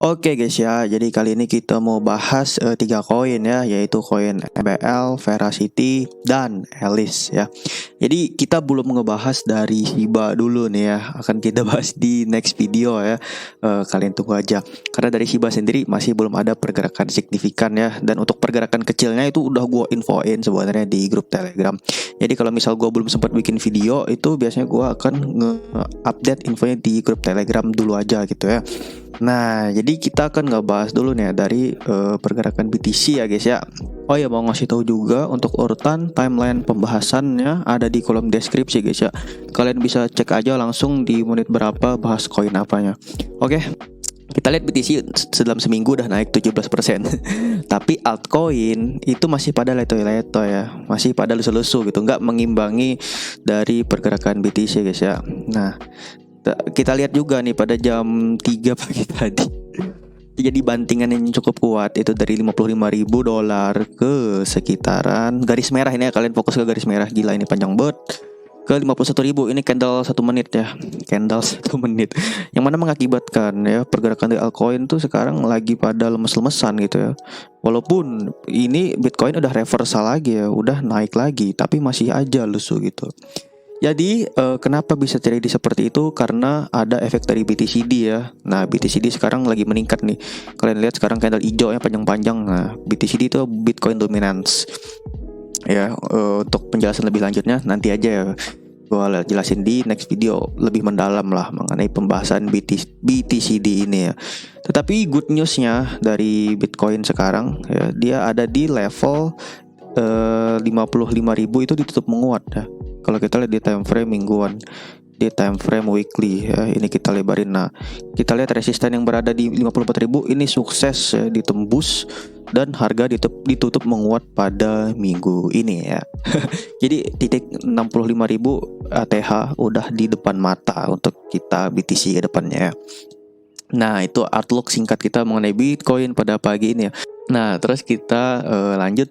Oke guys ya, jadi kali ini kita mau bahas 3 koin ya, yaitu koin MBL, Veracity, dan Alice ya. Jadi kita belum ngebahas dari Shiba dulu nih ya, akan kita bahas di next video ya. Kalian tunggu aja. Karena dari Shiba sendiri masih belum ada pergerakan signifikan ya, dan untuk pergerakan kecilnya itu udah gue infoin sebenarnya di grup Telegram. Jadi kalau misal gue belum sempat bikin video, itu biasanya gue akan nge-update infonya di grup Telegram dulu aja gitu ya. Nah, jadi kita akan ngebahas dulu nih ya dari pergerakan BTC ya guys ya. Oh ya, mau ngasih tahu juga untuk urutan timeline pembahasannya ada di kolom deskripsi guys ya. Kalian bisa cek aja langsung di menit berapa bahas koin apanya. Oke. Kita lihat BTC dalam seminggu udah naik 17%. Tapi altcoin itu masih pada leto-leto ya. Masih pada lesu-lesu gitu, nggak mengimbangi dari pergerakan BTC guys ya. Nah, kita lihat juga nih pada jam 3 pagi tadi. Jadi bantingan yang cukup kuat itu dari $55.000 ke sekitaran garis merah ini ya, kalian fokus ke garis merah, gila ini panjang banget, ke 51.000. Ini candle 1 menit ya, candle 1 menit yang mana mengakibatkan ya pergerakan di altcoin tuh sekarang lagi pada lemes-lemesan gitu ya. Walaupun ini Bitcoin udah reversal lagi ya, udah naik lagi, tapi masih aja lesu gitu. Jadi kenapa bisa terjadi seperti itu? Karena ada efek dari BTCD ya. Nah, BTCD sekarang lagi meningkat nih. Kalian lihat sekarang candle hijau yang panjang-panjang. Nah, BTCD itu Bitcoin Dominance. Ya, untuk penjelasan lebih lanjutnya nanti aja ya. Gua jelasin di next video lebih mendalam lah mengenai pembahasan BTCD ini ya. Tetapi good newsnya dari Bitcoin sekarang ya, dia ada di level 55.000 itu ditutup menguat ya. Kalau kita lihat di time frame mingguan, di time frame weekly ya, ini kita lebarin. Nah, kita lihat resisten yang berada di 54.000 ini sukses ya, ditembus dan harga ditutup menguat pada minggu ini ya. Jadi titik 65.000 ATH udah di depan mata untuk kita BTC ke depannya ya. Nah, itu outlook singkat kita mengenai Bitcoin pada pagi ini ya. Nah, terus kita lanjut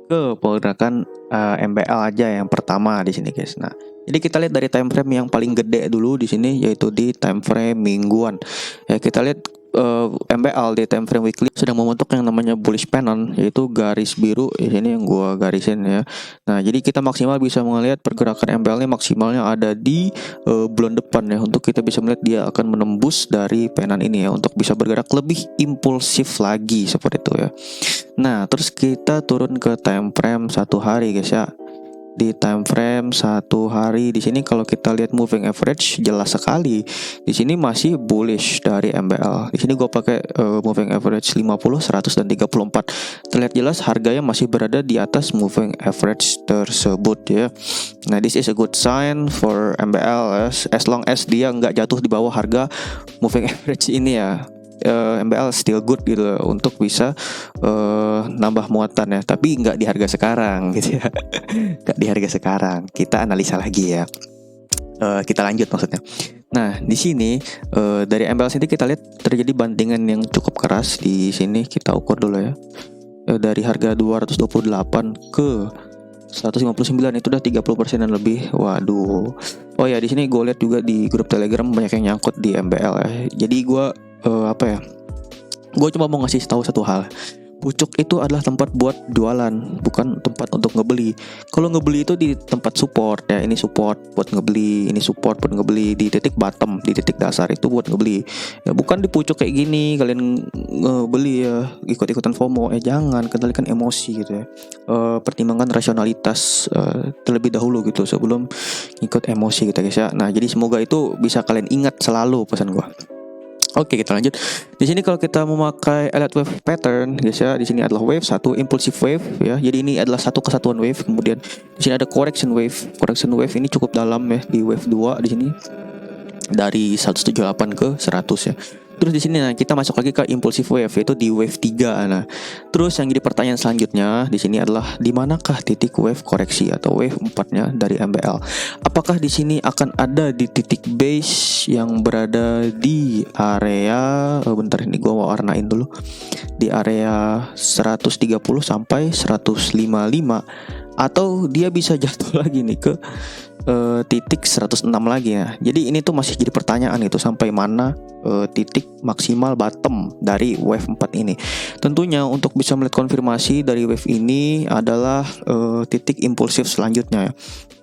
ke pergerakan MBL aja yang pertama di sini guys. Nah, jadi kita lihat dari time frame yang paling gede dulu di sini, yaitu di time frame mingguan. Ya, kita lihat MBL di time frame weekly sedang membentuk yang namanya bullish pennant, yaitu garis biru di sini yang gua garisin ya. Nah, jadi kita maksimal bisa melihat pergerakan MBL ini maksimalnya ada di bulan depan ya, untuk kita bisa melihat dia akan menembus dari pennant ini ya, untuk bisa bergerak lebih impulsif lagi seperti itu ya. Nah, terus kita turun ke time frame 1 hari guys ya. Di time frame 1 hari di sini kalau kita lihat moving average jelas sekali. Di sini masih bullish dari MBL. Di sini gue pakai moving average 50, 100 dan 34. Terlihat jelas harganya masih berada di atas moving average tersebut ya. Nah, this is a good sign for MBL as long as dia nggak jatuh di bawah harga moving average ini ya. MBL still good gitu untuk bisa nambah muatan ya, tapi nggak di harga sekarang gitu ya. Nggak di harga sekarang, kita analisa lagi ya. Kita lanjut maksudnya. Nah, di sini dari MBL sendiri kita lihat terjadi bantingan yang cukup keras di sini. Kita ukur dulu ya. Dari harga 228 ke 159 itu udah 30% dan lebih. Waduh. Oh ya, di sini gue lihat juga di grup Telegram banyak yang nyangkut di MBL ya. Jadi gue gue cuma mau ngasih tahu satu hal. Pucuk itu adalah tempat buat jualan, bukan tempat untuk ngebeli. Kalau ngebeli itu di tempat support ya, ini support buat ngebeli, ini support buat ngebeli, di titik bottom, di titik dasar itu buat ngebeli. Ya bukan di pucuk kayak gini kalian ngebeli ya, ikut-ikutan FOMO. Jangan, kendalikan emosi gitu ya. Pertimbangkan rasionalitas terlebih dahulu gitu sebelum ikut emosi gitu guys ya. Nah, jadi semoga itu bisa kalian ingat selalu pesan gue. Oke, kita lanjut. Di sini kalau kita memakai elite wave pattern, guys ya, di sini adalah wave 1 impulsive wave ya. Jadi ini adalah satu kesatuan wave. Kemudian di sini ada correction wave. Correction wave ini cukup dalam ya, di wave 2 di sini dari 178 ke 100 ya. Terus di sini kita masuk lagi ke impulsive wave, yaitu di wave 3. Nah, terus yang jadi pertanyaan selanjutnya di sini adalah di manakah titik wave koreksi atau wave 4-nya dari MBL? Apakah di sini akan ada di titik base yang berada di area bentar ini gua warnain dulu. Di area 130 sampai 155, atau dia bisa jatuh lagi nih ke titik 106 lagi ya. Jadi ini tuh masih jadi pertanyaan itu sampai mana titik maksimal bottom dari wave 4 ini. Tentunya untuk bisa melihat konfirmasi dari wave ini adalah titik impulsif selanjutnya ya.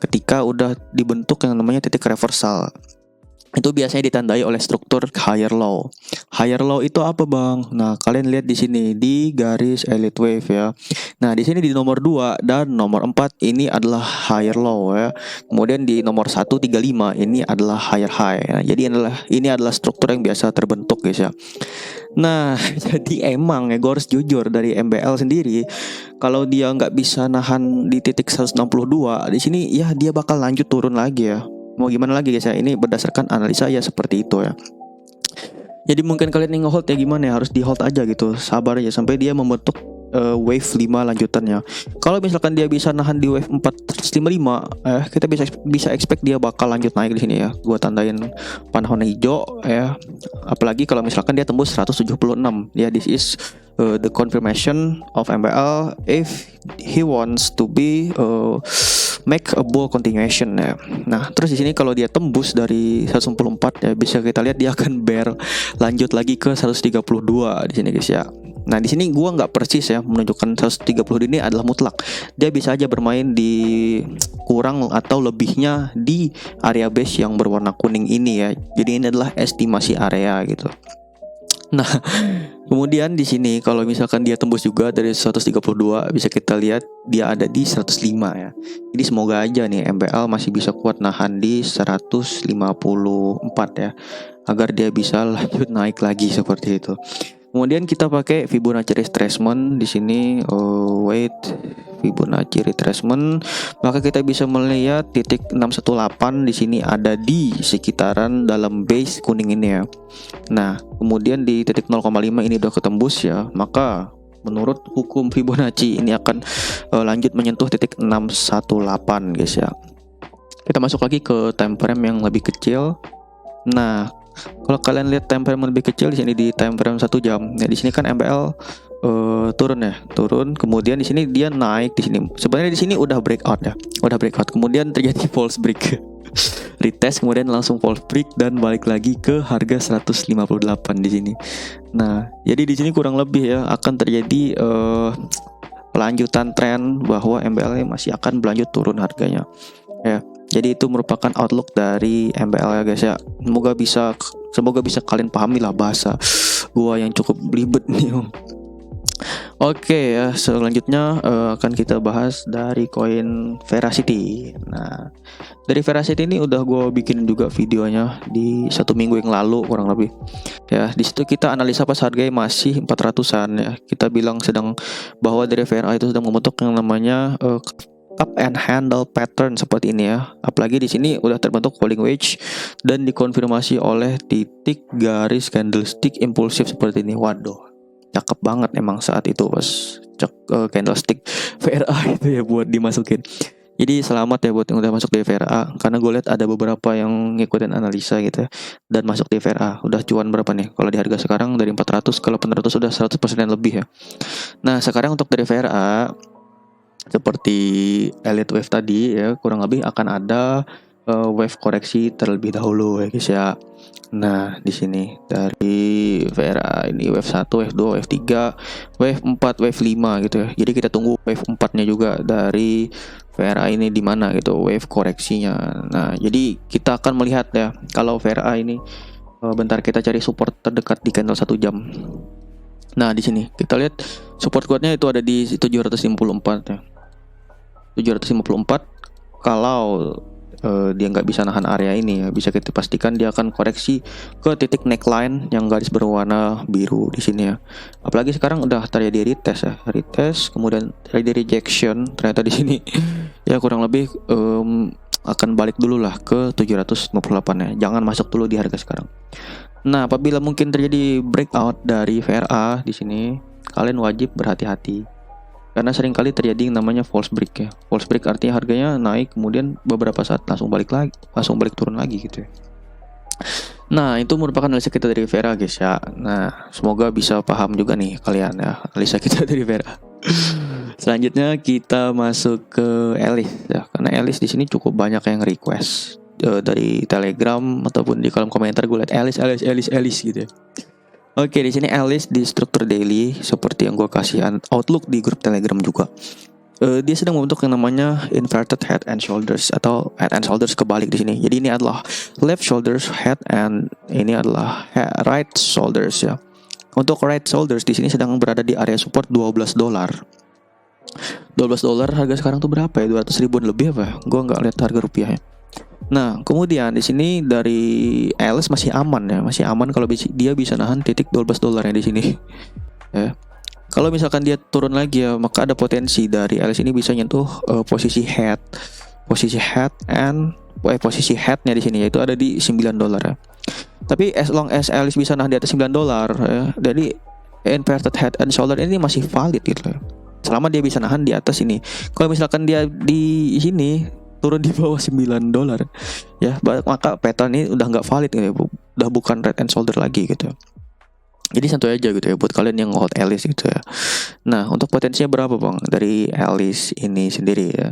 Ketika udah dibentuk yang namanya titik reversal. Itu biasanya ditandai oleh struktur higher low. Higher low itu apa, Bang? Nah, kalian lihat di sini di garis elite wave ya. Nah, di sini di nomor 2 dan nomor 4 ini adalah higher low ya. Kemudian di nomor 135 ini adalah higher high. Nah, jadi ini adalah struktur yang biasa terbentuk, guys ya. Nah, jadi emang ya, gue harus jujur dari MBL sendiri, kalau dia nggak bisa nahan di titik 162 di sini, ya dia bakal lanjut turun lagi ya. Mau gimana lagi guys ya, ini berdasarkan analisa ya seperti itu ya. Jadi mungkin kalian yang nge-hold ya gimana ya, harus di hold aja gitu, sabar ya sampai dia membentuk wave 5 lanjutannya. Kalau misalkan dia bisa nahan di wave 455, kita bisa expect dia bakal lanjut naik di sini ya. Gua tandain panah warna hijau ya. Apalagi kalau misalkan dia tembus 176. Ya, this is the confirmation of MBL if he wants to be make a bull continuation ya. Nah, terus di sini kalau dia tembus dari 164 ya, bisa kita lihat dia akan bear lanjut lagi ke 132 di sini guys ya. Nah, di sini gua nggak persis ya menunjukkan 130 ini adalah mutlak. Dia bisa aja bermain di kurang atau lebihnya di area base yang berwarna kuning ini ya. Jadi ini adalah estimasi area gitu. Nah, kemudian di sini kalau misalkan dia tembus juga dari 132, bisa kita lihat dia ada di 105 ya. Jadi semoga aja nih MBL masih bisa kuat nahan di 154 ya, agar dia bisa lanjut naik lagi seperti itu. Kemudian kita pakai Fibonacci retracement di sini. Fibonacci retracement, maka kita bisa melihat titik 618 di sini ada di sekitaran dalam base kuning ini ya. Nah, kemudian di titik 0,5 ini udah ketembus ya, maka menurut hukum Fibonacci ini akan lanjut menyentuh titik 618 guys ya. Kita masuk lagi ke time frame yang lebih kecil. Nah, kalau kalian lihat time frame lebih kecil di sini di time frame 1 jam. Nah, di sini kan MBL turun. Kemudian di sini dia naik di sini. Sebenarnya di sini udah breakout ya. Kemudian terjadi false break. Retest kemudian langsung false break dan balik lagi ke harga 158 di sini. Nah, jadi di sini kurang lebih ya akan terjadi pelanjutan tren bahwa MBL masih akan berlanjut turun harganya. Ya. Jadi itu merupakan outlook dari MBL ya guys ya. Semoga bisa kalian pahami lah bahasa gua yang cukup belibet nih. Oke ya, selanjutnya akan kita bahas dari koin Veracity. Nah, dari Veracity ini udah gue bikin juga videonya di 1 minggu yang lalu kurang lebih. Ya, di situ kita analisa pas harganya masih 400-an ya. Kita bilang bahwa dari VRA itu sedang membentuk yang namanya cup and handle pattern seperti ini ya. Apalagi di sini udah terbentuk falling wedge dan dikonfirmasi oleh titik garis candlestick impulsif seperti ini. Waduh, cakep banget emang saat itu pas candlestick VRA itu ya buat dimasukin. Jadi selamat ya buat yang udah masuk di VRA, karena gue lihat ada beberapa yang ngikutin analisa gitu ya, dan masuk di VRA. Udah cuan berapa nih? Kalau di harga sekarang dari 400 ke 800 sudah 100% lebih ya. Nah, sekarang untuk dari VRA seperti elite wave tadi ya, kurang lebih akan ada wave koreksi terlebih dahulu ya guys ya. Nah, di sini dari VRA ini wave 1, wave 2, wave 3, wave 4, wave 5 gitu ya. Jadi kita tunggu wave 4-nya juga dari VRA ini di mana gitu, wave koreksinya. Nah, jadi kita akan melihat ya kalau VRA ini bentar kita cari support terdekat di candle 1 jam. Nah, di sini kita lihat support kuatnya itu ada di 754 ya. 754 kalau dia nggak bisa nahan area ini ya, bisa kita pastikan dia akan koreksi ke titik neckline yang garis berwarna biru di sini ya. Apalagi sekarang udah terjadi retest kemudian terjadi rejection ternyata di sini ya, kurang lebih akan balik dulu lah ke 758 ya. Jangan masuk dulu di harga sekarang. Nah, apabila mungkin terjadi breakout dari VRA di sini, kalian wajib berhati-hati. Karena seringkali terjadi yang namanya false break ya. False break artinya harganya naik kemudian beberapa saat langsung balik turun lagi gitu ya. Nah, itu merupakan analisa kita dari VRA guys ya. Nah, semoga bisa paham juga nih kalian ya analisa kita dari VRA. Selanjutnya kita masuk ke Alice ya, karena Alice di sini cukup banyak yang request dari Telegram ataupun di kolom komentar gue liat Alice gitu ya. Oke, di sini Alice di struktur daily seperti yang gue kasih outlook di grup Telegram juga. Dia sedang membentuk yang namanya inverted head and shoulders atau head and shoulders kebalik di sini. Jadi ini adalah left shoulders head and ini adalah right shoulders ya. Untuk right shoulders di sini sedang berada di area support $12. $12 harga sekarang tuh berapa ya? 200 ribuan lebih apa? Gue nggak lihat harga rupiahnya. Nah, kemudian di sini dari Alice masih aman ya, masih aman kalau dia bisa nahan titik $12 ya di sini. Ya. Kalau misalkan dia turun lagi ya, maka ada potensi dari Alice ini bisa nyentuh posisi headnya di sini, yaitu ada di $9 ya. Tapi as long as Alice bisa nahan di atas $9 ya, jadi inverted head and shoulder ini masih valid gitu ya. Selama dia bisa nahan di atas ini. Kalau misalkan dia di sini turun di bawah $9 ya, maka pattern ini udah nggak valid gitu ya, udah bukan head and shoulder lagi gitu. Jadi santai aja gitu ya buat kalian yang hold Alice gitu ya. Nah, untuk potensinya berapa bang dari Alice ini sendiri ya?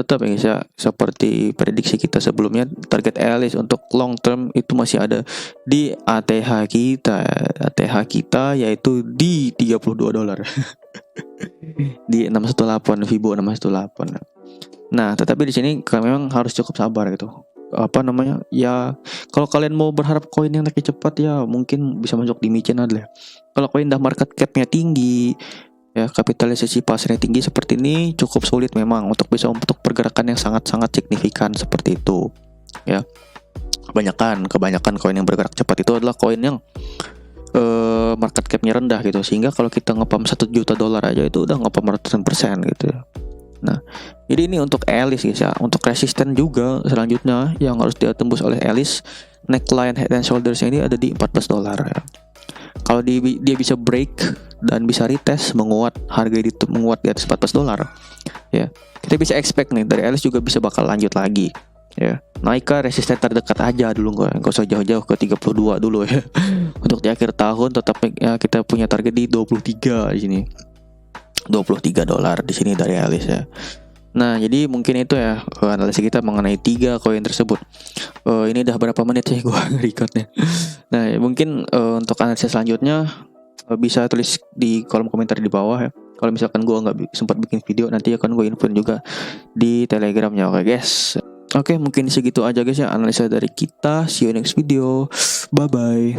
Tetap ya guys ya, seperti prediksi kita sebelumnya, target Alice untuk long term itu masih ada di ATH kita yaitu di $32 di 618 Fibo 618. Nah, tetapi di sini kalian memang harus cukup sabar gitu. Ya kalau kalian mau berharap koin yang naik cepat ya mungkin bisa masuk di micin aja. Kalau koin dah market capnya tinggi ya, kapitalisasi pasarnya tinggi seperti ini, cukup sulit memang untuk untuk pergerakan yang sangat-sangat signifikan seperti itu ya. Kebanyakan koin yang bergerak cepat itu adalah koin yang market capnya rendah gitu, sehingga kalau kita ngepam $1 juta aja itu udah ngepam ratusan persen gitu ya. Nah, jadi ini untuk Alice guys ya. Untuk resisten juga selanjutnya yang harus dia tembus oleh Alice, neckline head and shoulders ini ada di $14 ya. Kalau dia bisa break dan bisa retest menguat, harga itu menguat di atas $14 ya, kita bisa expect nih dari Alice juga bisa bakal lanjut lagi ya. Naik ke resisten terdekat aja dulu, nggak usah jauh-jauh ke 32 dulu ya. Untuk di akhir tahun tetap ya, kita punya target di 23 di sini. $23 di sini dari Alice ya. Nah, jadi mungkin itu ya analisis kita mengenai 3 koin tersebut. Ini udah berapa menit sih gua recordnya. Nah, mungkin untuk analisis selanjutnya bisa tulis di kolom komentar di bawah ya. Kalau misalkan gua nggak sempat bikin video, nanti akan gue infoin juga di Telegramnya. Oke guys. Oke, mungkin segitu aja guys ya analisa dari kita. See you next video. Bye bye.